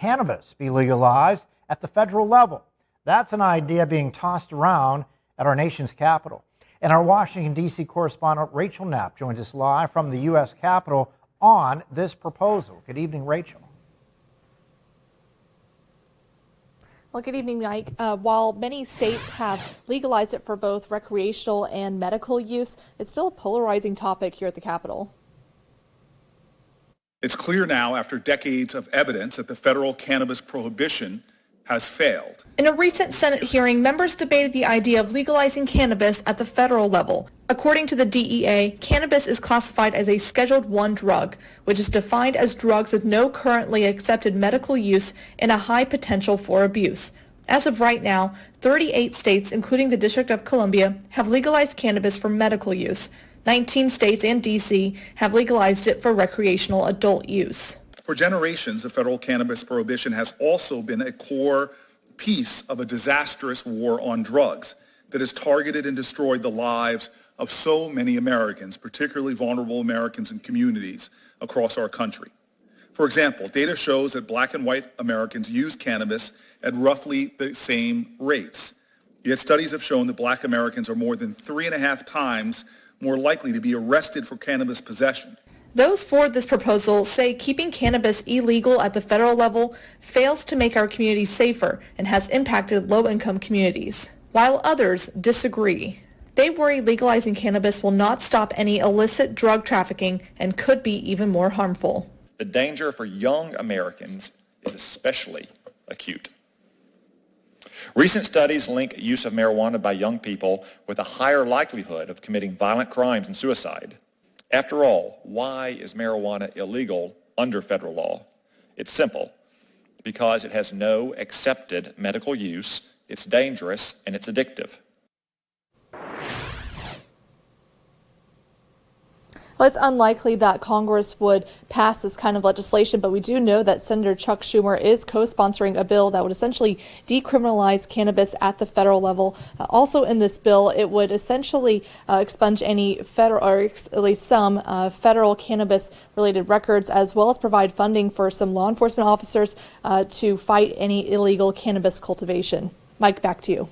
cannabis be legalized at the federal level. That's an idea being tossed around at our nation's capital. And our Washington, D.C. correspondent Rachel Knapp joins us live from the U.S. Capitol on this proposal. Good evening, Rachel. Well, good evening, Mike. While many states have legalized it for both recreational and medical use, it's still a polarizing topic here at the Capitol. It's clear now, after decades of evidence, that the federal cannabis prohibition has failed. In a recent Senate hearing, members debated the idea of legalizing cannabis at the federal level. According to the DEA, cannabis is classified as a Scheduled I drug, which is defined as drugs with no currently accepted medical use and a high potential for abuse. As of right now, 38 states, including the District of Columbia, have legalized cannabis for medical use. 19 states and D.C. have legalized it for recreational adult use. For generations, the federal cannabis prohibition has also been a core piece of a disastrous war on drugs that has targeted and destroyed the lives of so many Americans, particularly vulnerable Americans and communities across our country. For example, data shows that Black and white Americans use cannabis at roughly the same rates. Yet studies have shown that Black Americans are more than 3.5 times more likely to be arrested for cannabis possession. Those for this proposal say keeping cannabis illegal at the federal level fails to make our communities safer and has impacted low-income communities, while others disagree. They worry legalizing cannabis will not stop any illicit drug trafficking and could be even more harmful. The danger for young Americans is especially acute. Recent studies link use of marijuana by young people with a higher likelihood of committing violent crimes and suicide. After all, why is marijuana illegal under federal law? It's simple. Because it has no accepted medical use, it's dangerous, and it's addictive. Well, it's unlikely that Congress would pass this kind of legislation, but we do know that Senator Chuck Schumer is co-sponsoring a bill that would essentially decriminalize cannabis at the federal level. Also in this bill, it would essentially expunge any federal, or at least some federal cannabis-related records, as well as provide funding for some law enforcement officers to fight any illegal cannabis cultivation. Mike, back to you.